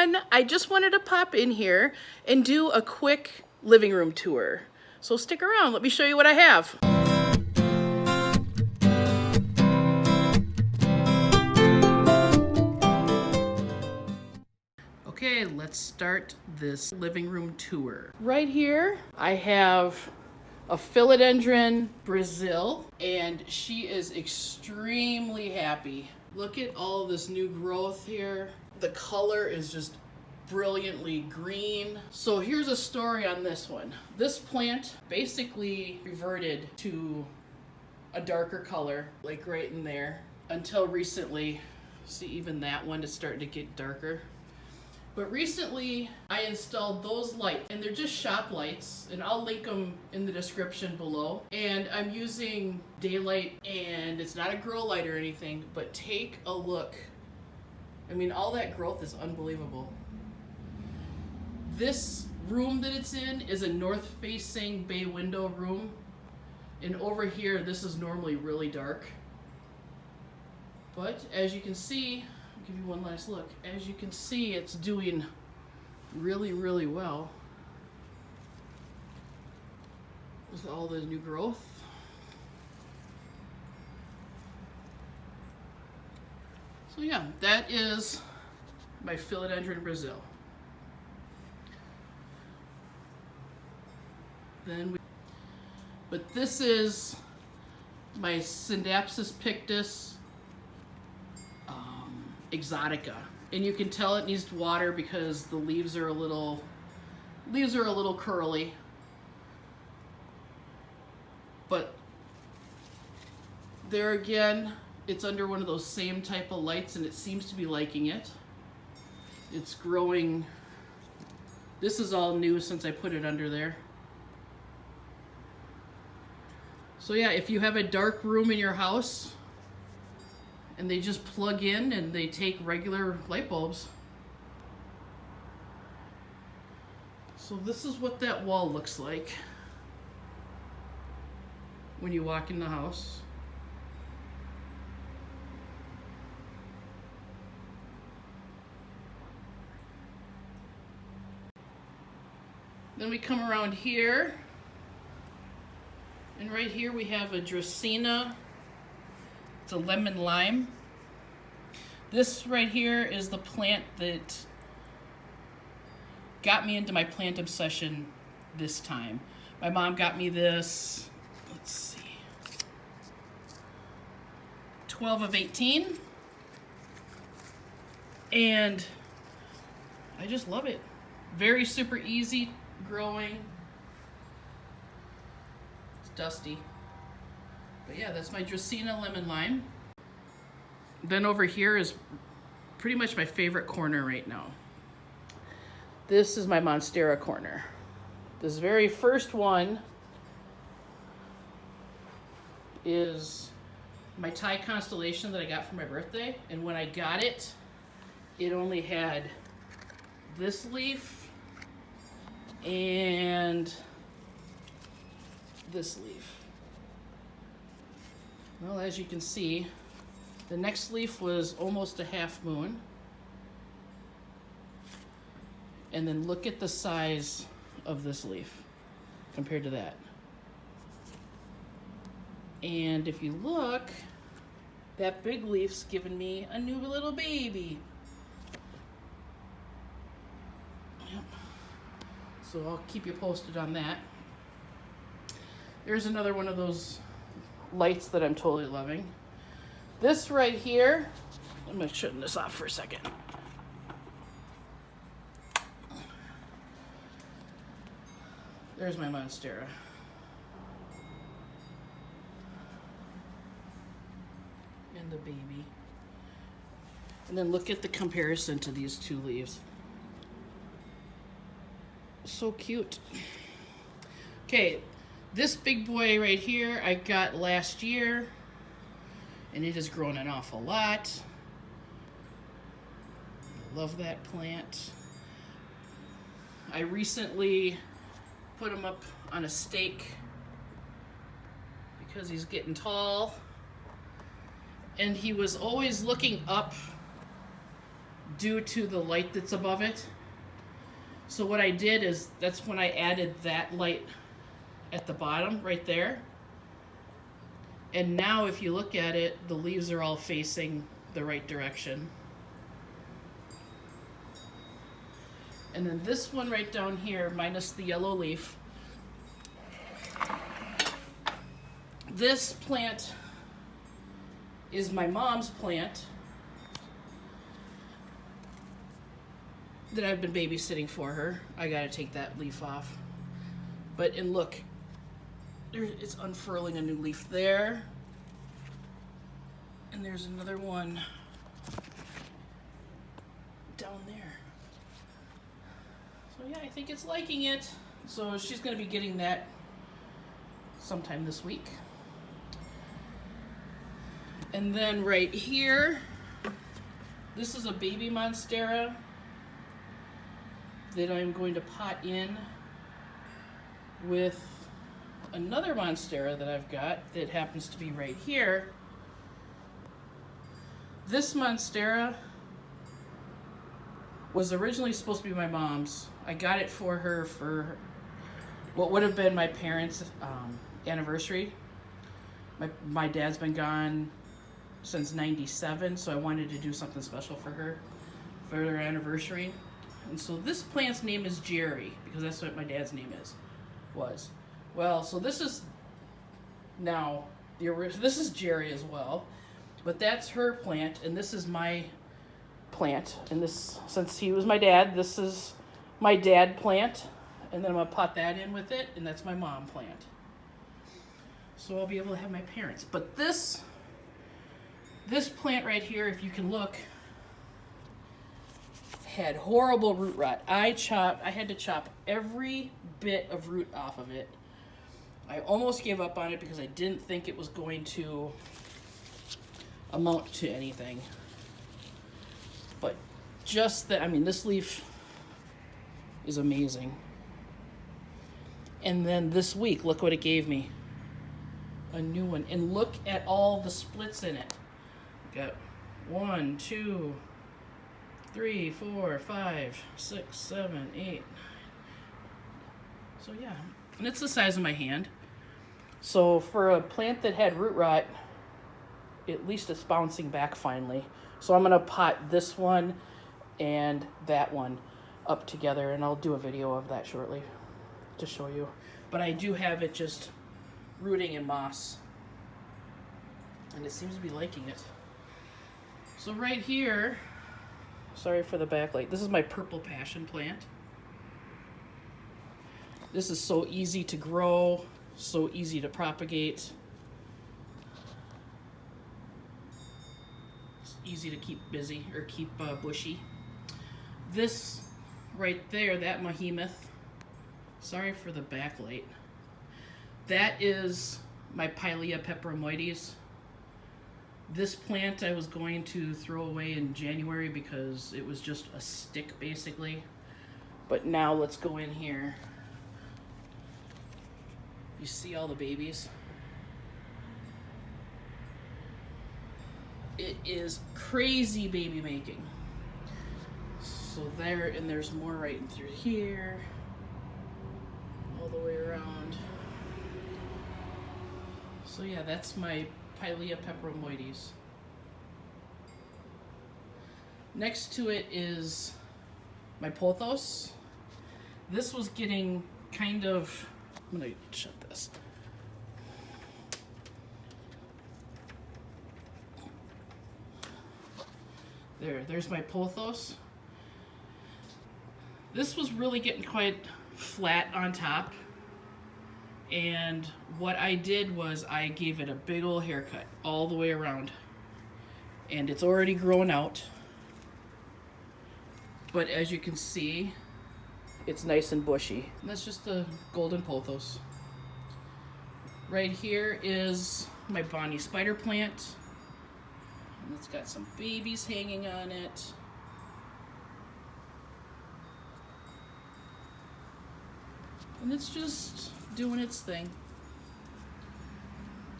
everyone. I just wanted to pop in here and do a quick living room tour. So stick around, let me show you what I have. Okay, let's start this living room tour. Right here, I have a philodendron Brazil, and she is extremely happy. Look at all of this new growth here. The color is just brilliantly green. So here's a story on this one. This plant basically reverted to a darker color, like right in there, until recently. See, even that one is starting to get darker. But recently I installed those lights, and they're just shop lights, and I'll link them in the description below. And I'm using daylight, and it's not a grow light or anything, but take a look. I mean, all that growth is unbelievable. This room that it's in is a north-facing bay window room, and over here this is normally really dark. But as you can see, I'll give you one last look. As you can see, it's doing really, really well with all the new growth. So yeah, that is my philodendron Brazil. But this is my Scindapsus pictus exotica, and you can tell it needs water because the leaves are a little curly. But there again, it's under one of those same type of lights, and it seems to be liking it. It's growing. This is all new since I put it under there. So yeah, if you have a dark room in your house and they just plug in and they take regular light bulbs. So this is what that wall looks like when you walk in the house. Then we come around here, and right here we have a Dracaena. It's a lemon lime. This right here is the plant that got me into my plant obsession this time. My mom got me this, let's see, 12 of 18. And I just love it. Very super easy growing. It's dusty. But yeah, that's my Dracaena lemon lime. Then over here is pretty much my favorite corner right now. This is my Monstera corner. This very first one is my Thai constellation that I got for my birthday. And when I got it, it only had this leaf and this leaf. Well, as you can see, the next leaf was almost a half moon. And then look at the size of this leaf compared to that. And if you look, that big leaf's giving me a new little baby. Yep. So I'll keep you posted on that. There's another one of those lights that I'm totally loving. This right here, I'm going to shut this off for a second. There's my Monstera. And the baby. And then look at the comparison to these two leaves. So cute. Okay, this big boy right here I got last year, and it has grown an awful lot. Love that plant. I recently put him up on a stake because he's getting tall, and he was always looking up due to the light that's above it. So what I did is, that's when I added that light at the bottom right there. And now if you look at it, the leaves are all facing the right direction. And then this one right down here, minus the yellow leaf, this plant is my mom's plant that I've been babysitting for her. I gotta take that leaf off. And look, it's unfurling a new leaf there. And there's another one down there. So yeah, I think it's liking it. So she's gonna be getting that sometime this week. And then right here, this is a baby Monstera that I'm going to pot in with another Monstera that I've got that happens to be right here. This Monstera was originally supposed to be my mom's. I got it for her for what would have been my parents' anniversary. My dad's been gone since '97, so I wanted to do something special for her for their anniversary. And so this plant's name is Jerry, because that's what my dad's name was. Well, so this is now, this is Jerry as well, but that's her plant, and this is my plant. And this, since he was my dad, this is my dad plant, and then I'm gonna pot that in with it, and that's my mom plant. So I'll be able to have my parents. But this plant right here, if you can look, had horrible root rot. I had to chop every bit of root off of it. I almost gave up on it because I didn't think it was going to amount to anything. But just that, I mean, this leaf is amazing. And then this week, look what it gave me. A new one. And look at all the splits in it. Got 1, 2, 3, 4, 5, 6, 7, 8. So yeah, and it's the size of my hand. So for a plant that had root rot, at least it's bouncing back finally. So I'm gonna pot this one and that one up together, and I'll do a video of that shortly to show you. But I do have it just rooting in moss, and it seems to be liking it. So right here, sorry for the backlight, this is my purple passion plant. This is so easy to grow, so easy to propagate. It's easy to keep busy, or keep bushy. This right there, that behemoth, sorry for the backlight, that is my Pilea peperomoides. This plant I was going to throw away in January because it was just a stick basically. But now let's go in here. You see all the babies? It is crazy baby making. So there, and there's more right in through here, all the way around. So yeah, that's my Pilea peperomoides. Next to it is my pothos. This was getting kind of, I'm gonna shut this. There's my pothos. This was really getting quite flat on top. And what I did was I gave it a big old haircut all the way around. And it's already grown out. But as you can see, it's nice and bushy. And that's just the golden pothos. Right here is my Bonnie spider plant. And it's got some babies hanging on it. And it's just doing its thing.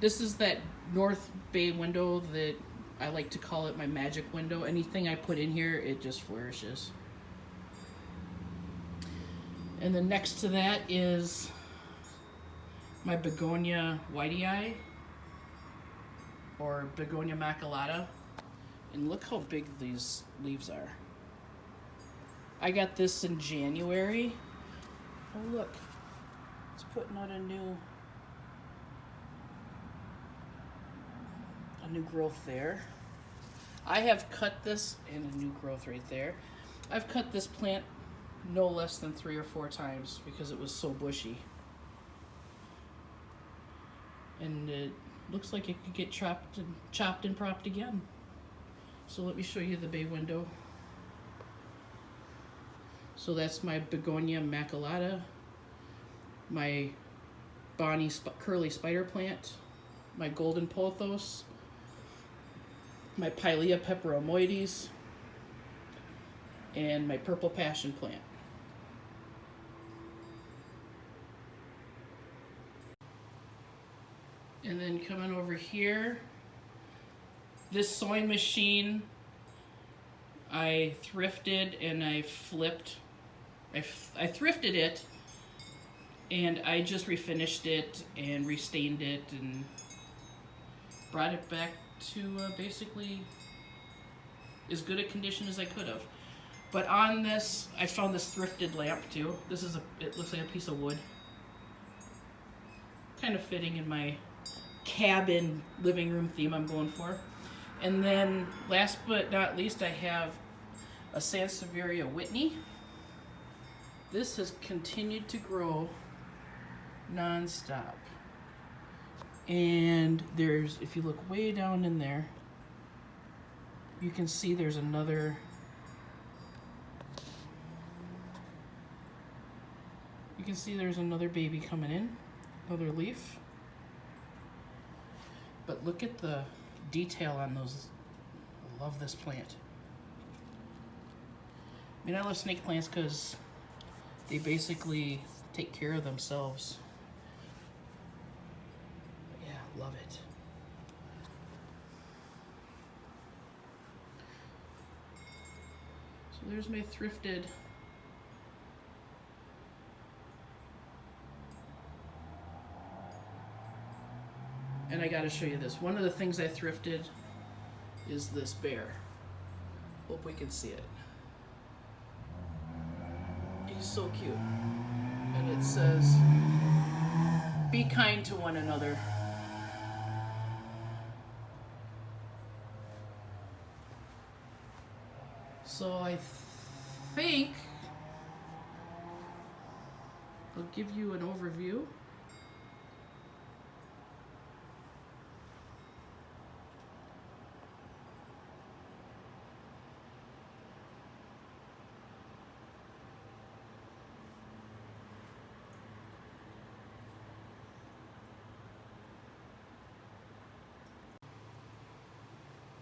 This is that north bay window that I like to call it my magic window. Anything I put in here, it just flourishes. And then next to that is my begonia whitey eye, or begonia maculata. And look how big these leaves are. I got this in January. Oh look, it's putting out a new growth there. I have cut this, and a new growth right there. I've cut this plant no less than 3 or 4 times because it was so bushy. And it looks like it could get chopped and propped again. So let me show you the bay window. So that's my begonia maculata, my Bonnie curly spider plant, my golden pothos, my Pilea peperomoides, and my purple passion plant. And then coming over here, this sewing machine I thrifted and I flipped. I thrifted it and I just refinished it and restained it and brought it back to basically as good a condition as I could have. But on this, I found this thrifted lamp too. This is it looks like a piece of wood. Kind of fitting in my cabin living room theme I'm going for. And then last but not least, I have a Sansevieria Whitney. This has continued to grow non-stop. And there's, if you look way down in there, you can see there's another, baby coming in, another leaf. But look at the detail on those. I love this plant. I mean, I love snake plants because they basically take care of themselves. But yeah, love it. So there's my thrifted. And I gotta show you this. One of the things I thrifted is this bear. Hope we can see it. He's so cute. And it says, "Be kind to one another." So I think I'll give you an overview.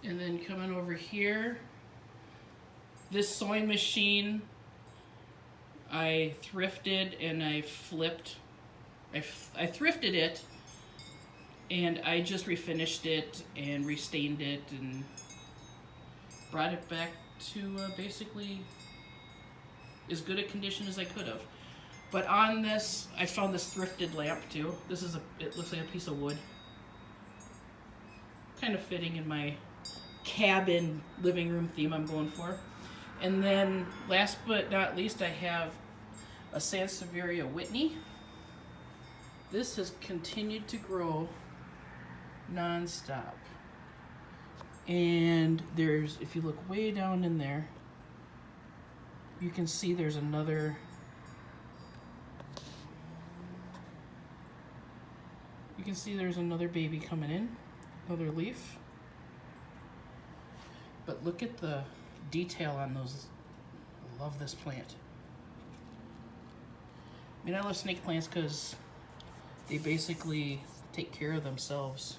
And then coming over here, this sewing machine I thrifted and I flipped. I thrifted it and I just refinished it and restained it and brought it back to basically as good a condition as I could have. But on this, I found this thrifted lamp too. This is it looks like a piece of wood. Kind of fitting in my cabin living room theme I'm going for. And then last but not least, I have a Sansevieria Whitney. This has continued to grow non-stop. And there's, if you look way down in there, you can see there's another, baby coming in, another leaf. But look at the detail on those. I love this plant. I mean, I love snake plants because they basically take care of themselves.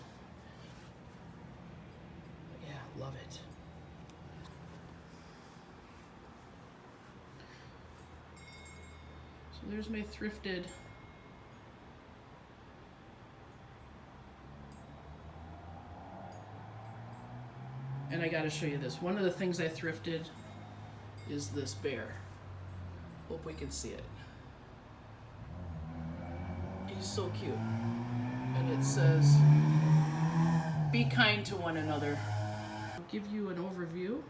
But yeah, love it. So there's my thrifted. gotta show you this. One of the things I thrifted is this bear. Hope we can see it. He's so cute. And it says, be kind to one another. I'll give you an overview